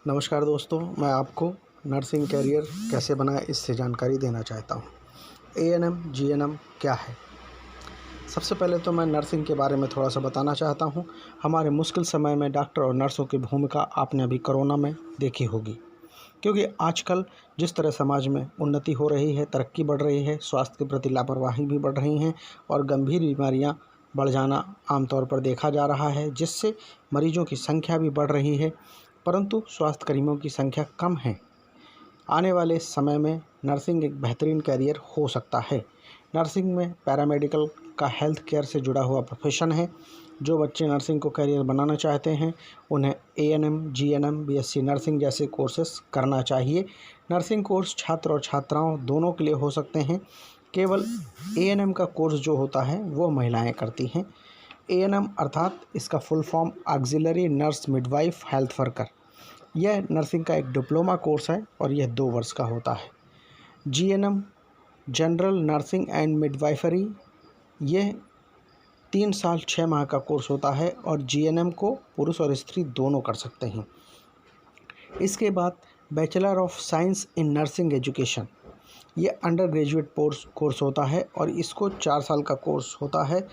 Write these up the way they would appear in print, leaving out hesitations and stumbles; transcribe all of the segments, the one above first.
नमस्कार दोस्तों, मैं आपको नर्सिंग कैरियर कैसे बनाएं इससे जानकारी देना चाहता हूं। एएनएम जीएनएम क्या है? सबसे पहले तो मैं नर्सिंग के बारे में थोड़ा सा बताना चाहता हूं। हमारे मुश्किल समय में डॉक्टर और नर्सों की भूमिका आपने अभी कोरोना में देखी होगी, क्योंकि आजकल जिस तरह समाज में उन्नति हो रही है, तरक्की बढ़ रही है, स्वास्थ्य के प्रति लापरवाही भी बढ़ रही हैं और गंभीर बीमारियां बढ़ जाना आमतौर पर देखा जा रहा है, जिससे मरीजों की संख्या भी बढ़ रही है, परंतु स्वास्थ्यकर्मियों की संख्या कम है। आने वाले समय में नर्सिंग एक बेहतरीन कैरियर हो सकता है। नर्सिंग में पैरामेडिकल का हेल्थ केयर से जुड़ा हुआ प्रोफेशन है। जो बच्चे नर्सिंग को कैरियर बनाना चाहते हैं उन्हें एएनएम, जीएनएम, बीएससी नर्सिंग जैसे कोर्सेस करना चाहिए। नर्सिंग कोर्स छात्र और छात्राओं दोनों के लिए हो सकते हैं। केवल एएनएम का कोर्स जो होता है वो महिलाएं करती हैं। एएनएम अर्थात इसका full form auxiliary nurse midwife health worker. यह नर्सिंग का एक डिप्लोमा कोर्स है और यह 2 वर्ष का होता है। GNM general nursing and midwifery, यह 3 साल 6 माह का कोर्स होता है और जीएनएम को पुरुष और स्त्री दोनों कर सकते हैं। इसके बाद bachelor of science in nursing education, ये अंडर ग्रेजुएट कोर्स होता है और इसको 4 साल का कोर्स होता है।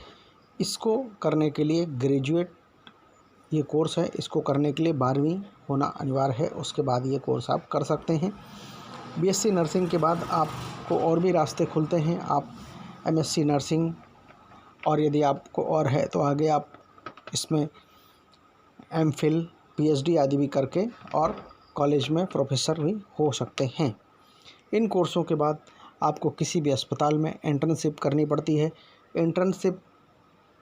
इसको करने के लिए ग्रेजुएट ये कोर्स है, इसको करने के लिए 12वीं होना अनिवार्य है। उसके बाद ये कोर्स आप कर सकते हैं। बीएससी नर्सिंग के बाद आपको और भी रास्ते खुलते हैं। आप एमएससी नर्सिंग और यदि आपको और है तो आगे आप इसमें एमफिल, पीएचडी आदि भी करके और कॉलेज में प्रोफेसर भी हो सकते हैं। इन कोर्सों के बाद आपको किसी भी अस्पताल में इंटर्नशिप करनी पड़ती है। इंटर्नशिप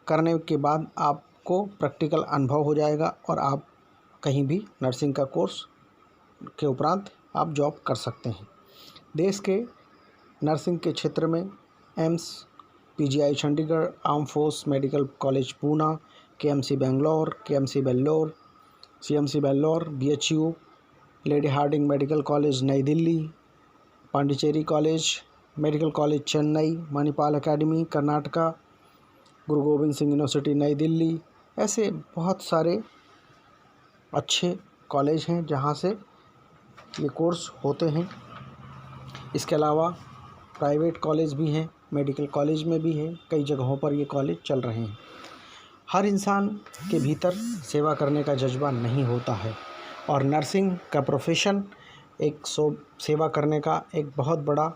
करने के बाद आपको प्रैक्टिकल अनुभव हो जाएगा और आप कहीं भी नर्सिंग का कोर्स के उपरांत आप जॉब कर सकते हैं। देश के नर्सिंग के क्षेत्र में AIIMS, PGI Chandigarh, arm force medical college Poona, KMC Bangalore, KMC Vellore, CMC Vellore, BHU, lady Hardinge medical college नई Delhi, Pondicherry college, medical college Chennai, Manipal academy Karnataka, Guru Gobind Singh university नई दिल्ली, ऐसे बहुत सारे अच्छे कॉलेज हैं जहां से ये कोर्स होते हैं। इसके अलावा प्राइवेट कॉलेज भी हैं, मेडिकल कॉलेज में भी है, कई जगहों पर ये कॉलेज चल रहे हैं। हर इंसान के भीतर सेवा करने का जज्बा नहीं होता है और नर्सिंग का प्रोफेशन एक सेवा करने का एक बहुत बड़ा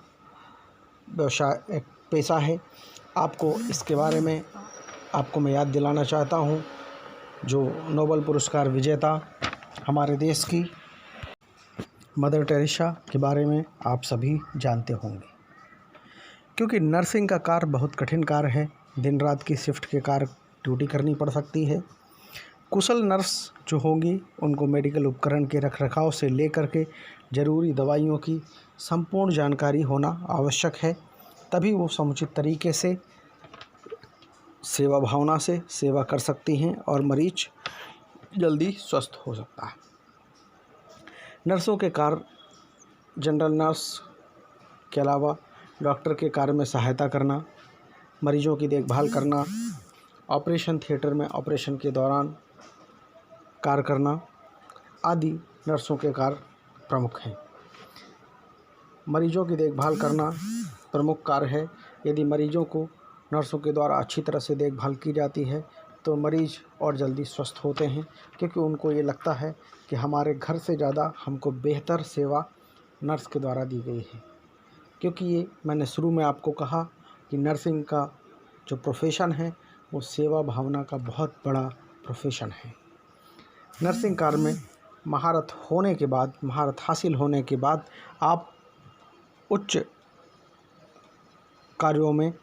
व्यवसाय, एक पेशा है। आपको इसके बारे में आपको मैं याद दिलाना चाहता हूँ, जो नोबेल पुरस्कार विजेता हमारे देश की मदर टेरेसा के बारे में आप सभी जानते होंगे। क्योंकि नर्सिंग का कार्य बहुत कठिन कार्य है, दिन रात की शिफ्ट के कार्य ड्यूटी करनी पड़ सकती है। कुशल नर्स जो होंगी उनको मेडिकल उपकरण के रखरखाव से लेकर के ज़रूरी दवाइयों की संपूर्ण जानकारी होना आवश्यक है, तभी वो समुचित तरीके से सेवा भावना से सेवा कर सकती हैं और मरीज जल्दी स्वस्थ हो सकता है। नर्सों के कार्य जनरल नर्स के अलावा डॉक्टर के कार्य में सहायता करना, मरीजों की देखभाल करना, ऑपरेशन थिएटर में ऑपरेशन के दौरान कार्य करना आदि नर्सों के कार्य प्रमुख हैं। मरीजों की देखभाल करना प्रमुख कार्य है। यदि मरीजों को नर्सों के द्वारा अच्छी तरह से देखभाल की जाती है तो मरीज और जल्दी स्वस्थ होते हैं, क्योंकि उनको ये लगता है कि हमारे घर से ज़्यादा हमको बेहतर सेवा नर्स के द्वारा दी गई है। क्योंकि ये मैंने शुरू में आपको कहा कि नर्सिंग का जो प्रोफेशन है वो सेवा भावना का बहुत बड़ा प्रोफेशन है। नर्सिंग कार्य में महारत होने के बाद, महारत हासिल होने के बाद आप उच्च कार्यों में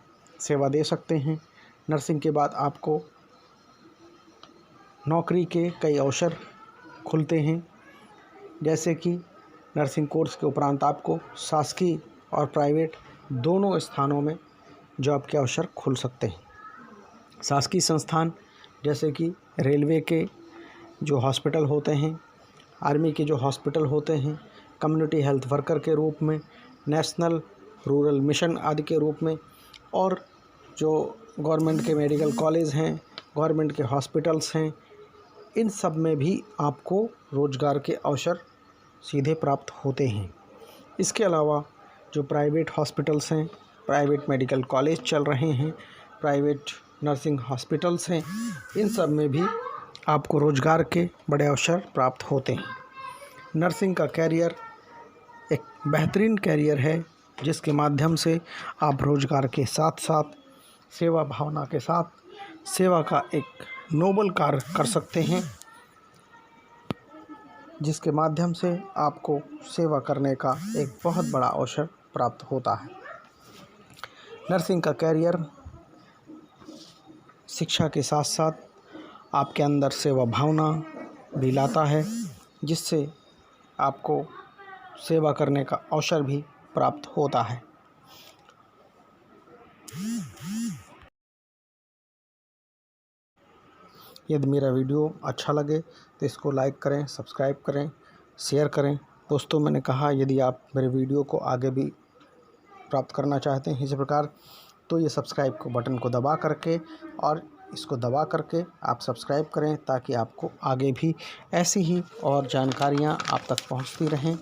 सेवा दे सकते हैं। नर्सिंग के बाद आपको नौकरी के कई अवसर खुलते हैं, जैसे कि नर्सिंग कोर्स के उपरांत आपको शासकीय और प्राइवेट दोनों स्थानों में जॉब के अवसर खुल सकते हैं। शासकीय संस्थान जैसे कि रेलवे के जो हॉस्पिटल होते हैं, आर्मी के जो हॉस्पिटल होते हैं, कम्युनिटी हेल्थ वर्कर के रूप में, नेशनल रूरल मिशन आदि के रूप में, और जो गवर्नमेंट के मेडिकल कॉलेज हैं, गवर्नमेंट के हॉस्पिटल्स हैं, इन सब में भी आपको रोज़गार के अवसर सीधे प्राप्त होते हैं। इसके अलावा जो प्राइवेट हॉस्पिटल्स हैं, प्राइवेट मेडिकल कॉलेज चल रहे हैं, प्राइवेट नर्सिंग हॉस्पिटल्स हैं, इन सब में भी आपको रोज़गार के बड़े अवसर प्राप्त होते हैं। नर्सिंग का कैरियर एक बेहतरीन कैरियर है, जिसके माध्यम से आप रोज़गार के साथ साथ सेवा भावना के साथ सेवा का एक नोबल कार्य कर सकते हैं, जिसके माध्यम से आपको सेवा करने का एक बहुत बड़ा अवसर प्राप्त होता है। नर्सिंग का कैरियर शिक्षा के साथ साथ आपके अंदर सेवा भावना भी लाता है, जिससे आपको सेवा करने का अवसर भी प्राप्त होता है। यदि मेरा वीडियो अच्छा लगे तो इसको लाइक करें, सब्सक्राइब करें, शेयर करें। दोस्तों, मैंने कहा यदि आप मेरे वीडियो को आगे भी प्राप्त करना चाहते हैं इसी प्रकार, तो ये सब्सक्राइब को बटन को दबा करके और इसको दबा करके आप सब्सक्राइब करें, ताकि आपको आगे भी ऐसी ही और जानकारियाँ आप तक पहुंचती रहें।